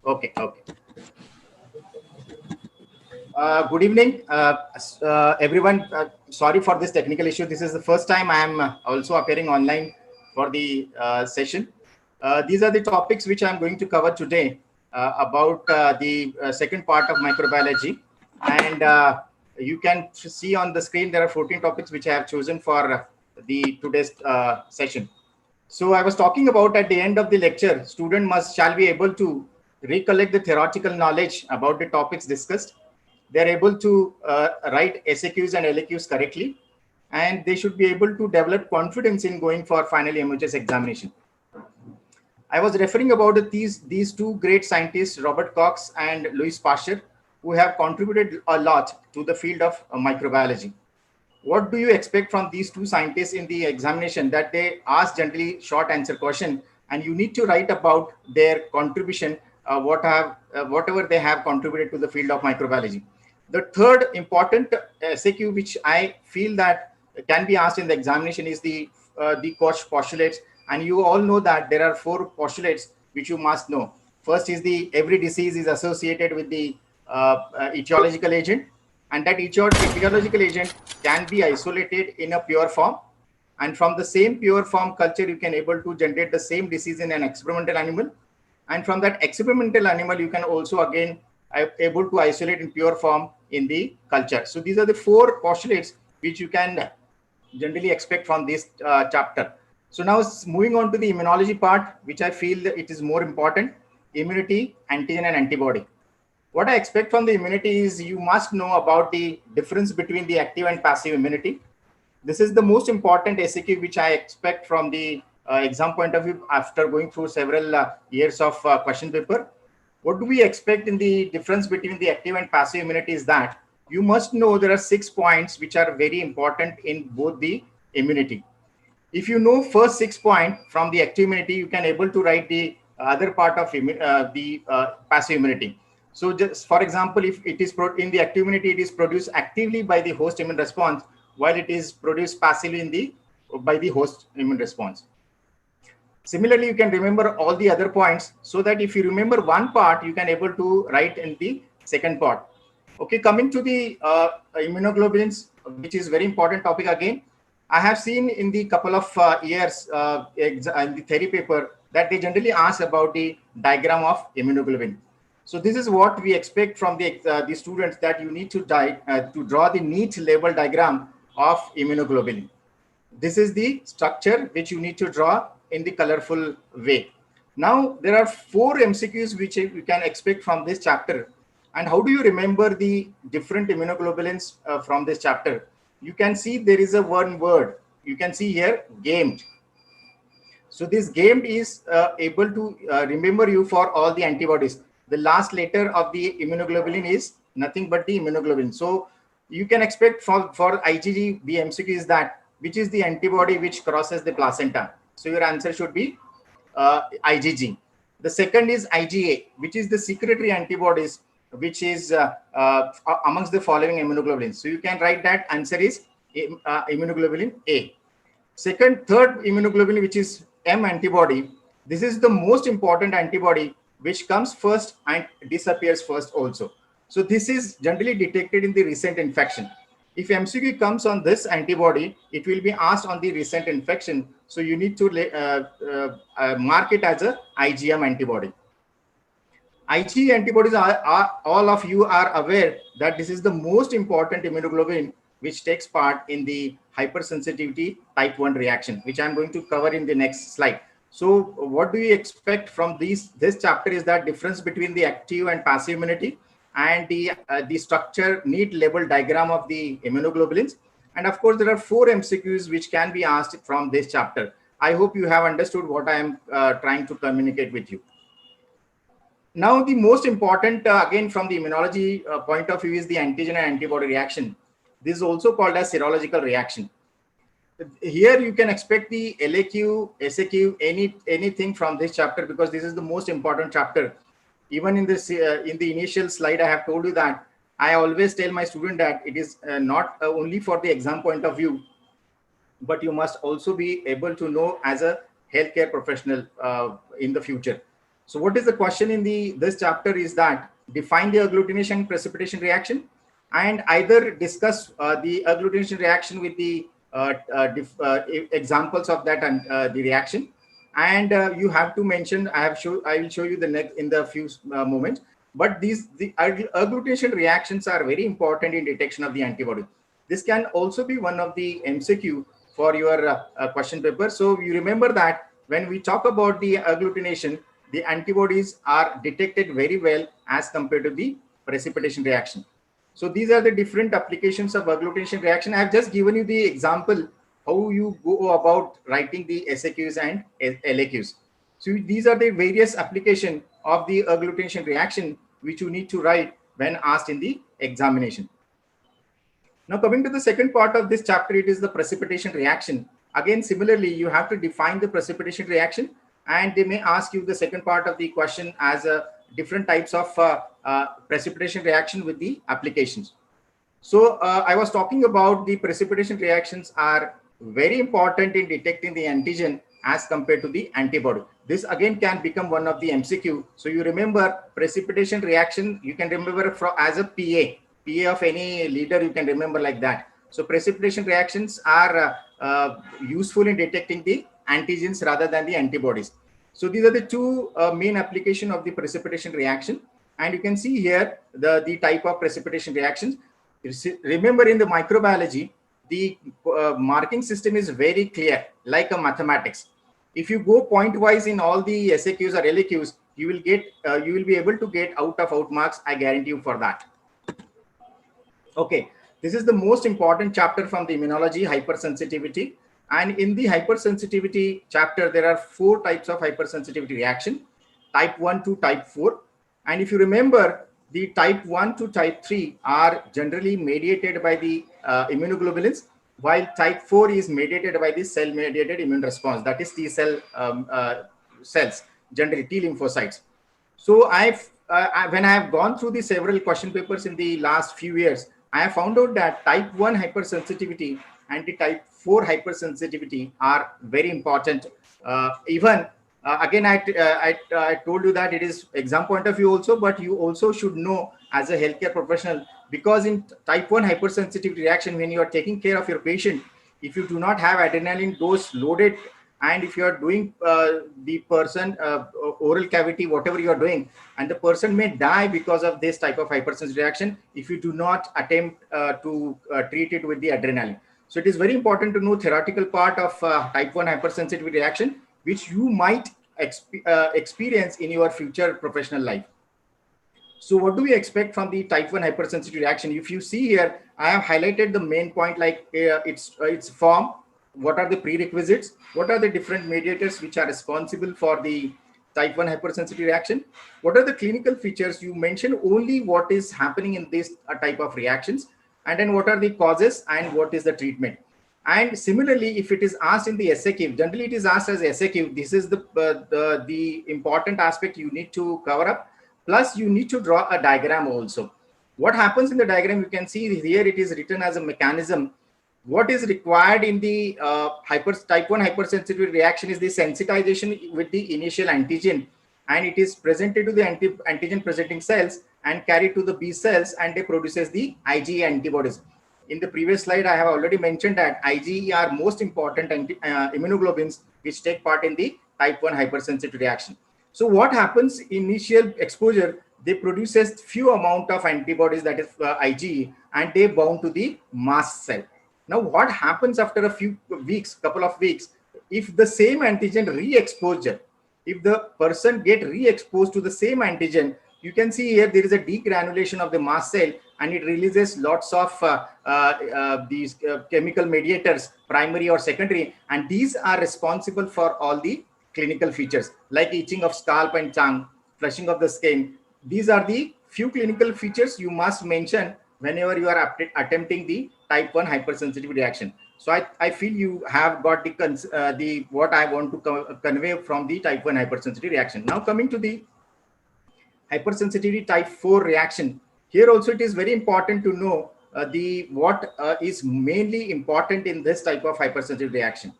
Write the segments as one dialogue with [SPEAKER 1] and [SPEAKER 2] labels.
[SPEAKER 1] Okay, okay. Good evening, everyone. Sorry for this technical issue. This is the first time I am also appearing online for the session. These are the topics which I am going to cover today about the second part of microbiology. And you can see on the screen there are 14 topics which I have chosen for the today's session. So I was talking about at the end of the lecture, student shall be able to recollect the theoretical knowledge about the topics discussed. They're able to write SAQs and LAQs correctly, and they should be able to develop confidence in going for final MHS examination. I was referring about these two great scientists, Robert Cox and Louis Pasteur, who have contributed a lot to the field of microbiology. What do you expect from these two scientists in the examination? That they ask generally short answer question, and you need to write about their contribution, whatever they have contributed to the field of microbiology. The third important SAQ which I feel that can be asked in the examination is the Koch postulates, and you all know that there are 4 postulates which you must know. First is the every disease is associated with the etiological agent, and that etiological agent can be isolated in a pure form, and from the same pure form culture you can able to generate the same disease in an experimental animal, and from that experimental animal you can also again able to isolate in pure form in the culture. So these are the 4 postulates which you can generally expect from this chapter. So now moving on to the immunology part, which I feel that it is more important: immunity, antigen and antibody. What I expect from the immunity is you must know about the difference between the active and passive immunity. This is the most important SAQ which I expect from the exam point of view after going through several years of question paper. What do we expect in the difference between the active and passive immunity is that you must know there are 6 points which are very important in both the immunity. If you know first 6 points from the active immunity, you can able to write the other part of the passive immunity. So just for example, if it is in the active immunity, it is produced actively by the host immune response, while it is produced passively by the host immune response. Similarly, you can remember all the other points, so that if you remember one part, you can able to write in the second part. Okay, coming to the immunoglobulins, which is very important topic again. I have seen in the couple of years in the theory paper that they generally ask about the diagram of immunoglobulin. So this is what we expect from the students, that you need to draw the neat label diagram of immunoglobulin. This is the structure which you need to draw in the colorful way. Now there are 4 MCQs which you can expect from this chapter. And how do you remember the different immunoglobulins from this chapter? You can see there is a one word. You can see here, gamed. So this gamed is able to remember you for all the antibodies. The last letter of the immunoglobulin is nothing but the immunoglobulin. So you can expect for IgG, the MCQ is that which is the antibody which crosses the placenta. So your answer should be IgG. The second is IgA, which is the secretory antibodies which is amongst the following immunoglobulins. So you can write that answer is immunoglobulin A. Third immunoglobulin, which is M antibody. This is the most important antibody which comes first and disappears first also. So this is generally detected in the recent infection. If MCQ comes on this antibody, it will be asked on the recent infection. So you need to mark it as a IgM antibody. IgE antibodies are all of you are aware that this is the most important immunoglobulin which takes part in the hypersensitivity type 1 reaction, which I'm going to cover in the next slide. So what do you expect from this chapter is that difference between the active and passive immunity, and the structure neat label diagram of the immunoglobulins. And of course, there are 4 MCQs which can be asked from this chapter. I hope you have understood what I am trying to communicate with you. Now, the most important, again, from the immunology point of view is the antigen and antibody reaction. This is also called as serological reaction. Here you can expect the LAQ, SAQ, anything from this chapter, because this is the most important chapter. Even in this, in the initial slide, I have told you that I always tell my student that it is not only for the exam point of view, but you must also be able to know as a healthcare professional in the future. So what is the question in this chapter is that define the agglutination precipitation reaction and either discuss the agglutination reaction with the examples of that and the reaction. And you have to mention, I will show you the next in the few moments. But the agglutination reactions are very important in detection of the antibody. This can also be one of the MCQ for your question paper. So you remember that when we talk about the agglutination, the antibodies are detected very well as compared to the precipitation reaction. So these are the different applications of agglutination reaction. I have just given you the example how you go about writing the SAQs and LAQs. So these are the various application of the agglutination reaction which you need to write when asked in the examination. Now coming to the second part of this chapter, it is the precipitation reaction. Again, similarly, you have to define the precipitation reaction, and they may ask you the second part of the question as a different types of precipitation reaction with the applications. So I was talking about the precipitation reactions are very important in detecting the antigen as compared to the antibody. This again can become one of the MCQ. So you remember precipitation reaction, you can remember as a PA of any leader, you can remember like that. So precipitation reactions are useful in detecting the antigens rather than the antibodies. So these are the two main application of the precipitation reaction. And you can see here the type of precipitation reactions. Remember in the microbiology, the marking system is very clear, like a mathematics. If you go point-wise in all the SAQs or LAQs, you will be able to get out marks. I guarantee you for that. Okay, this is the most important chapter from the immunology, hypersensitivity. And in the hypersensitivity chapter, there are 4 types of hypersensitivity reaction, type 1 to type 4. And if you remember, the type 1 to type 3 are generally mediated by the immunoglobulins, while type 4 is mediated by the cell-mediated immune response, that is T cell cells, generally T lymphocytes. So when I have gone through the several question papers in the last few years, I have found out that type 1 hypersensitivity and the type 4 hypersensitivity are very important. Again, I told you that it is exam point of view also, but you also should know as a healthcare professional, because in type 1 hypersensitivity reaction, when you are taking care of your patient, if you do not have adrenaline dose loaded, and if you are doing the person oral cavity, whatever you are doing, and the person may die because of this type of hypersensitivity reaction if you do not attempt to treat it with the adrenaline. So it is very important to know theoretical part of type 1 hypersensitivity reaction, which you might experience in your future professional life. So what do we expect from the type 1 hypersensitivity reaction? If you see here, I have highlighted the main point, like its form, what are the prerequisites, what are the different mediators which are responsible for the type 1 hypersensitivity reaction, what are the clinical features. You mentioned only what is happening in this type of reactions, and then what are the causes and what is the treatment. And similarly, if it is asked in the SAQ, generally it is asked as SAQ. This is the important aspect you need to cover up. Plus, you need to draw a diagram also. What happens in the diagram, you can see here it is written as a mechanism. What is required in the type 1 hypersensitivity reaction is the sensitization with the initial antigen, and it is presented to the antigen presenting cells and carried to the B cells, and they produces the IgE antibodies. In the previous slide, I have already mentioned that IgE are most important immunoglobulins which take part in the type 1 hypersensitivity reaction. So what happens, initial exposure, they produces few amount of antibodies, that is IgE, and they bound to the mast cell. Now, what happens after a few weeks, couple of weeks, if the same antigen re-exposure, if the person get re-exposed to the same antigen, you can see here there is a degranulation of the mast cell, and it releases lots of these chemical mediators, primary or secondary, and these are responsible for all the clinical features like itching of scalp and tongue, flushing of the skin. These are the few clinical features you must mention whenever you are attempting the type 1 hypersensitivity reaction. So I feel you have got the what I want to convey from the type 1 hypersensitivity reaction. Now coming to the hypersensitivity type 4 reaction. Here also it is very important to know what is mainly important in this type of hypersensitivity reaction.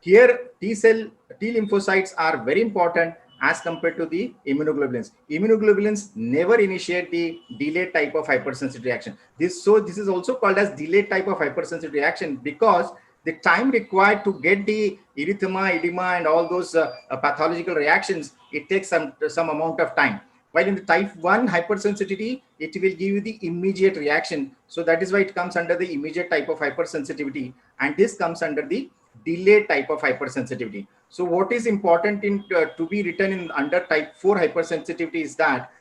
[SPEAKER 1] Here T lymphocytes are very important, as compared to the immunoglobulins. Immunoglobulins never initiate the delayed type of hypersensitivity reaction. This is also called as delayed type of hypersensitivity reaction because the time required to get the erythema, edema, and all those pathological reactions, it takes some amount of time. While in the type 1 hypersensitivity, it will give you the immediate reaction. So that is why it comes under the immediate type of hypersensitivity, and this comes under the delayed type of hypersensitivity. So what is important to be written in under type 4 hypersensitivity is that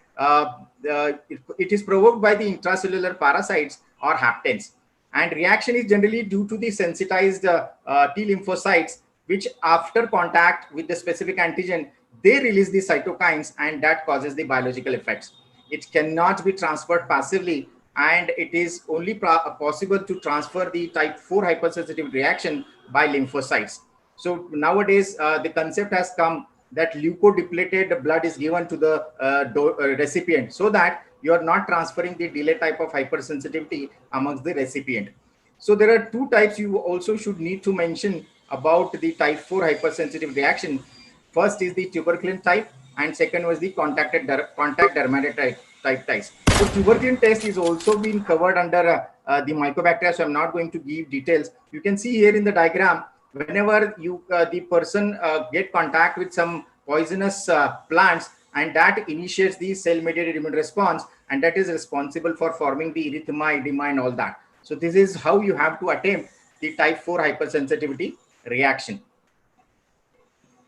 [SPEAKER 1] it is provoked by the intracellular parasites or haptens, and reaction is generally due to the sensitized T lymphocytes, which after contact with the specific antigen, they release the cytokines, and that causes the biological effects. It cannot be transferred passively, and it is only possible to transfer the type 4 hypersensitivity reaction by lymphocytes. So nowadays, the concept has come that leukodepleted blood is given to the recipient, so that you are not transferring the delayed type of hypersensitivity amongst the recipient. So there are two types you also should need to mention about the type 4 hypersensitive reaction. First is the tuberculin type, and second was the contact dermatitis type test. So tuberculin test is also being covered under the mycobacteria, so I'm not going to give details. You can see here in the diagram, whenever the person get contact with some poisonous plants, and that initiates the cell-mediated immune response, and that is responsible for forming the erythema, edema, and all that. So this is how you have to attempt the type 4 hypersensitivity reaction.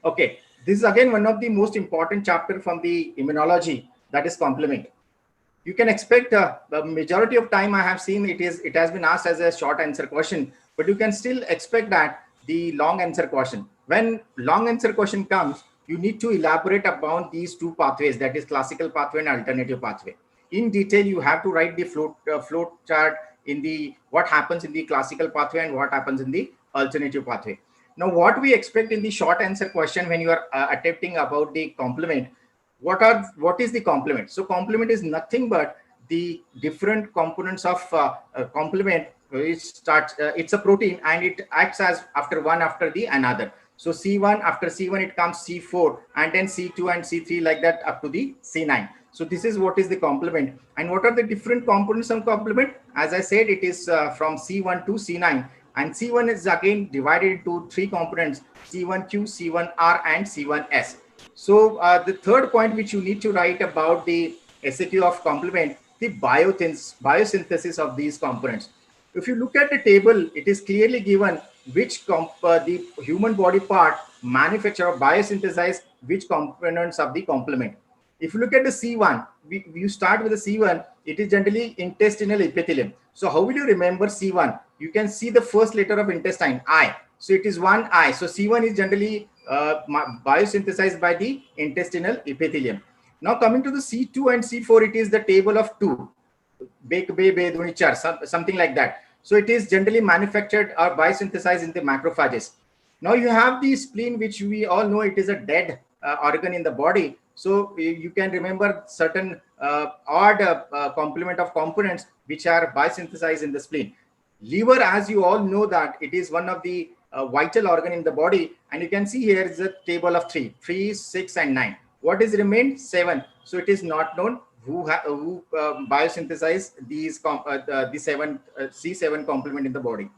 [SPEAKER 1] Okay, this is again one of the most important chapter from the immunology, that is complement. You can expect the majority of time I have seen it has been asked as a short answer question, but you can still expect that the long answer question. When long answer question comes, you need to elaborate about these two pathways, that is classical pathway and alternative pathway. In detail, you have to write the flow chart in the what happens in the classical pathway and what happens in the alternative pathway. Now, what we expect in the short answer question when you are attempting about the complement, what is the complement? So complement is nothing but the different components of complement. It's a protein, and it acts as after one after the another. So C1, after C1 it comes C4, and then C2 and C3, like that up to the C9. So this is what is the complement. And what are the different components of complement? As I said, it is from C1 to C9, and C1 is again divided into three components: C1q, C1r, and C1s. So the third point which you need to write about the SAQ of complement, the biosynthesis of these components. If you look at the table, it is clearly given which the human body part manufacture or biosynthesize which components of the complement. If you look at the C1, you start with the C1, it is generally intestinal epithelium. So how will you remember C1? You can see the first letter of intestine, I. So it is one I. So C1 is generally biosynthesized by the intestinal epithelium. Now coming to the C2 and C4, it is the table of two, something like that. So it is generally manufactured or biosynthesized in the macrophages. Now you have the spleen, which we all know it is a dead organ in the body. So you can remember certain odd complement of components which are biosynthesized in the spleen. Liver, as you all know, that it is one of the vital organ in the body, and you can see here is a table of 3, 6, and 9. What is remained? 7. So it is not known who biosynthesize these the C7 complement in the body.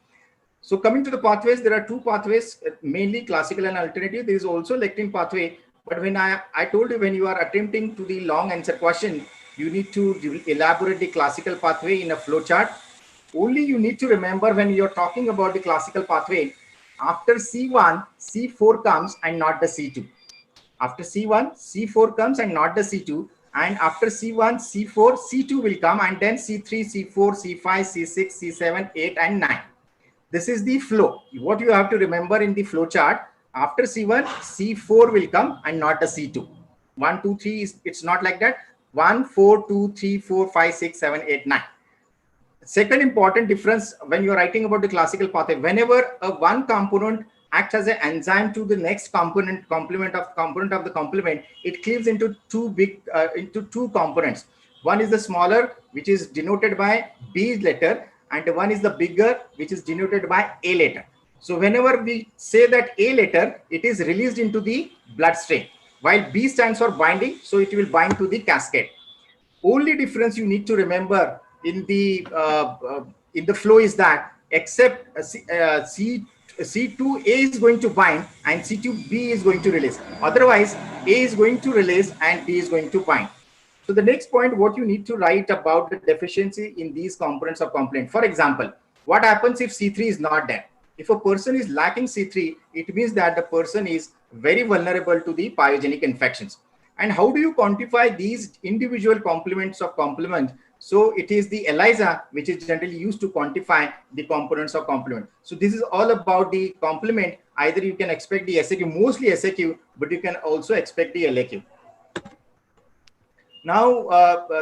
[SPEAKER 1] So coming to the pathways, there are two pathways, mainly classical and alternative. There is also lectin pathway, but when I told you, when you are attempting to the long answer question, you need to elaborate the classical pathway in a flow chart. Only you need to remember, when you're talking about the classical pathway, after C1, C4 comes and not the C2. After C1, C4 comes and not the C2. And after C1, C4, C2 will come, and then C3, C4, C5, C6, C7, 8, and 9. This is the flow. What you have to remember in the flow chart, after C1, C4 will come and not the C2. 1, 2, 3, it's not like that. 1, 4, 2, 3, 4, 5, 6, 7, 8, 9. Second important difference when you're writing about the classical pathway, whenever one component acts as an enzyme to the next complement of the complement, it cleaves into two components. One is the smaller, which is denoted by B letter, and one is the bigger, which is denoted by A letter. So whenever we say that A letter, it is released into the bloodstream. while B stands for binding, so it will bind to the cascade. Only difference you need to remember in the flow is that except C2A is going to bind and C2B is going to release. Otherwise, A is going to release and B is going to bind. So the next point, what you need to write about the deficiency in these components of complement. For example, what happens if C3 is not there? If a person is lacking C3, it means that the person is very vulnerable to the pyogenic infections. And how do you quantify these individual complements of complement? So it is the ELISA, which is generally used to quantify the components of complement. So this is all about the complement. Either you can expect the SAQ, mostly SAQ, but you can also expect the LAQ. Now,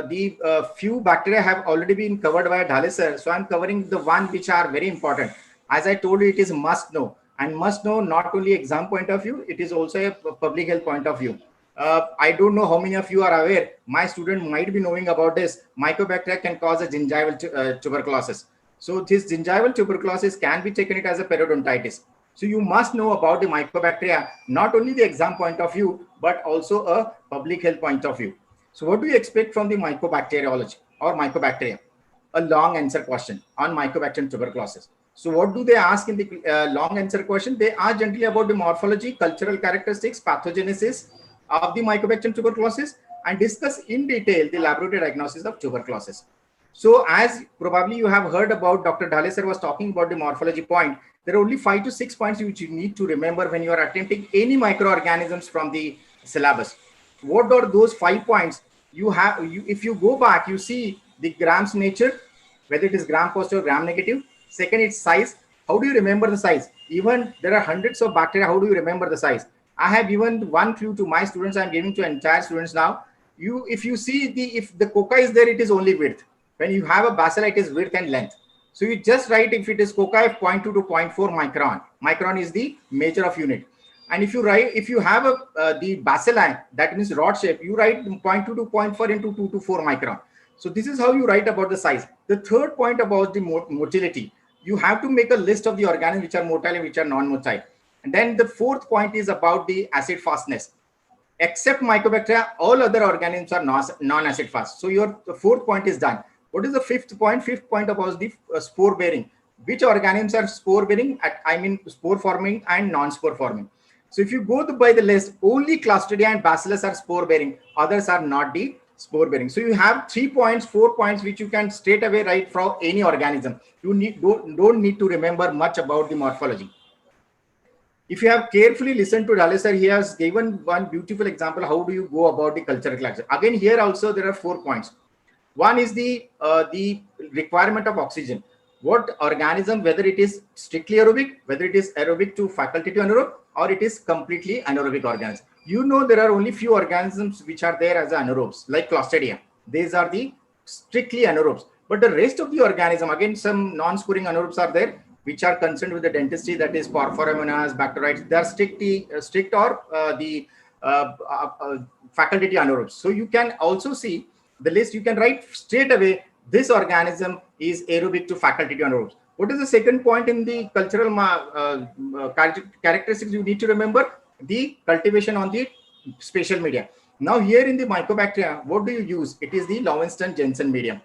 [SPEAKER 1] the few bacteria have already been covered by Dhale sir. So I'm covering the one which are very important. As I told you, it is must know, and must know not only exam point of view, it is also a public health point of view. I don't know how many of you are aware. My student might be knowing about this. Mycobacteria can cause a gingival tuberculosis. So this gingival tuberculosis can be taken it as a periodontitis. So you must know about the mycobacteria, not only the exam point of view, but also a public health point of view. So what do you expect from the mycobacteriology or mycobacteria? A long answer question on Mycobacterium tuberculosis. So what do they ask in the long answer question? They ask generally about the morphology, cultural characteristics, pathogenesis of the Mycobacterium tuberculosis, and discuss in detail the laboratory diagnosis of tuberculosis. So as probably you have heard about, Dr. Dhale sir was talking about the morphology point. There are only 5 to 6 points which you need to remember when you are attempting any microorganisms from the syllabus. What are those 5 points? If you go back, you see the grams nature, whether it is gram positive or gram negative. Second, its size. How do you remember the size? Even there are hundreds of bacteria. How do you remember the size? I have given one clue to my students. I'm giving to entire students now. If you see if the coca is there, it is only width. When you have a bacilla, it is width and length. So you just write if it is coca, 0.2 to 0.4 micron. Micron is the measure of unit. And if you have the bacilli, that means rod shape, you write 0.2 to 0.4 into 2 to 4 micron. So this is how you write about the size. The third point about the motility, you have to make a list of the organisms which are motile and which are non-motile. And then the fourth point is about the acid fastness. Except Mycobacteria, all other organisms are non-acid fast. So the fourth point is done. What is the fifth point? Fifth point about the spore bearing. Which organisms are spore bearing? Spore forming and non-spore forming. So if you go by the list, only Clostridia and Bacillus are spore bearing. Others are not the spore bearing. So you have 3 points, 4 points, which you can straight away write from any organism. You don't need to remember much about the morphology. If you have carefully listened to Dhale sir, he has given one beautiful example. How do you go about the cultural class? Again, here also there are 4 points. One is the requirement of oxygen. What organism, whether it is strictly aerobic, whether it is aerobic to facultative anaerobe, or it is completely anaerobic organism. You know there are only few organisms which are there as anaerobes, like Clostridia. These are the strictly anaerobes. But the rest of the organism, again, some non-sporing anaerobes are there, which are concerned with the dentistry, that is Porphyromonas, Bacteroides. They are strict or the facultative anaerobes. So you can also see the list. You can write straight away, this organism is aerobic to facultative anaerobes. What is the second point in the cultural characteristics you need to remember? The cultivation on the spatial media. Now here in the Mycobacteria, what do you use? It is the Lowenstein-Jensen medium.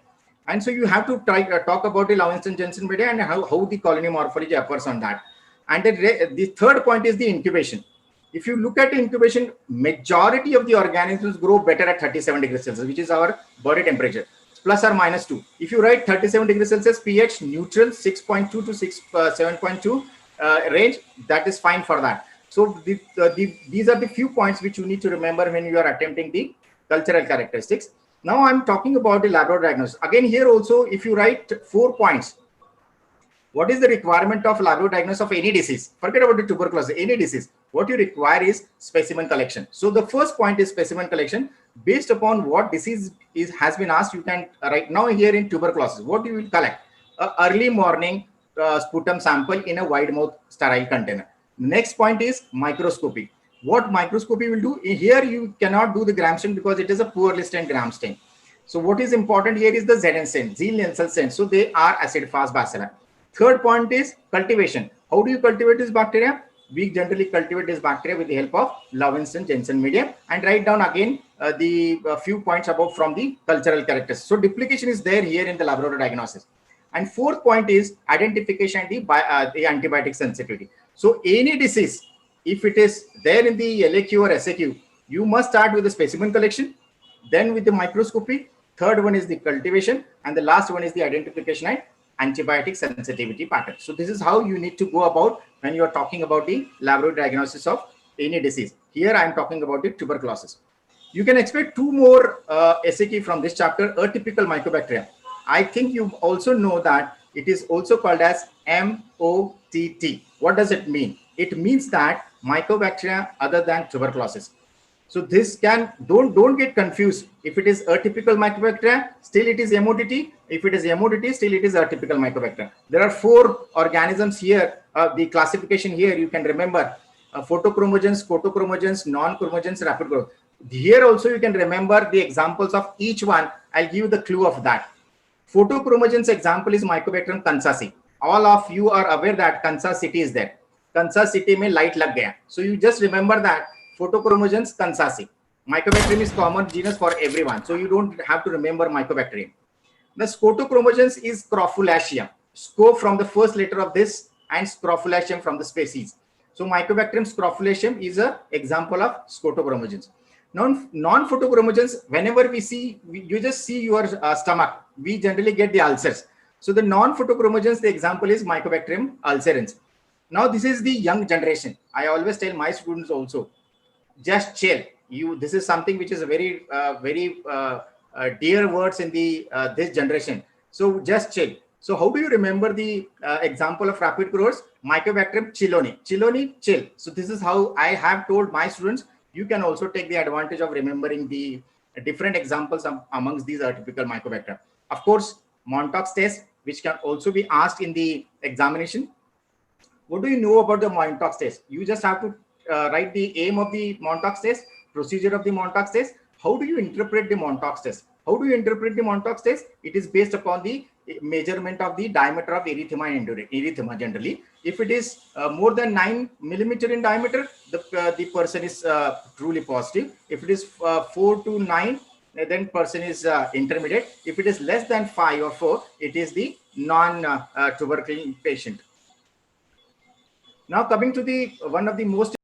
[SPEAKER 1] And so you have to talk about the Lowenstein-Jensen media and how the colony morphology occurs on that. And the third point is the incubation. If you look at incubation, majority of the organisms grow better at 37 degrees Celsius, which is our body temperature, plus or minus 2. If you write 37 degrees Celsius, pH neutral, 6.2 to 7.2 range, that is fine for that. So these are the few points which you need to remember when you are attempting the cultural characteristics. Now I'm talking about the laboratory diagnosis. Again, here also, if you write 4 points, what is the requirement of laboratory diagnosis of any disease? Forget about the tuberculosis, any disease. What you require is specimen collection. So the first point is specimen collection. Based upon what disease has been asked, you can right now here in tuberculosis, what you will collect? Early morning sputum sample in a wide mouth sterile container. Next point is microscopy. What microscopy will do? Here you cannot do the gram stain because it is a poorly stained gram stain. So what is important here is the ZN stain, Z-Lensel stain. So they are acid fast bacilli. Third point is cultivation. How do you cultivate this bacteria? we generally cultivate this bacteria with the help of Levinson-Jensen medium, and write down again the few points about from the cultural characters. So duplication is there here in the laboratory diagnosis. And fourth point is identification and the antibiotic sensitivity. So any disease, if it is there in the LAQ or SAQ, you must start with the specimen collection, then with the microscopy, third one is the cultivation, and the last one is the identification and antibiotic sensitivity pattern. So this is how you need to go about when you are talking about the laboratory diagnosis of any disease. Here I am talking about the tuberculosis. You can expect two more SAQ from this chapter, atypical mycobacteria. I think you also know that it is also called as MOTT. What does it mean? It means that mycobacteria other than tuberculosis. So this can, don't get confused. If it is atypical mycobacteria, still it is MOTT. If it is MOTT, still it is atypical mycobacteria. There are four organisms here. The classification here, you can remember, photochromogens, cotochromogens, non-chromogens, rapid growth. Here also you can remember the examples of each one. I'll give you the clue of that. Photochromogens example is Mycobacterium kansasi. All of you are aware that Kansas City is there. Kansas City mein light lag gaya. So you just remember that Photochromogens kansasi. Mycobacterium is common genus for everyone. So you don't have to remember Mycobacterium. The Scotochromogens is Scrofulaceum. Sco from the first letter of this and Scrofulaceum from the species. So Mycobacterium scrofulaceum is an example of Scotochromogens. Non-photochromogens, whenever we see, you just see your stomach, we generally get the ulcers. So the non-photochromogens, the example is Mycobacterium ulcerans. Now this is the young generation. I always tell my students also, just chill. This is something which is a very dear words in the this generation. So just chill. So how do you remember the example of rapid growers? Mycobacterium chiloni. Chiloni, chill. So this is how I have told my students. You can also take the advantage of remembering the different examples amongst these atypical mycobacteria. Of course, Montauk's test, which can also be asked in the examination. What do you know about the Montauk's test? You just have to write the aim of the Montauk's test, procedure of the Montauk's test. How do you interpret the Montauk's test? How do you interpret the Montauk's test? It is based upon the measurement of the diameter of erythema and erythema generally. If it is more than 9 millimeter in diameter, the person is truly positive. If it is 4 to 9, then person is intermediate. If it is less than 5 or 4, it is the non-tuberculin patient. Now coming to the one of the most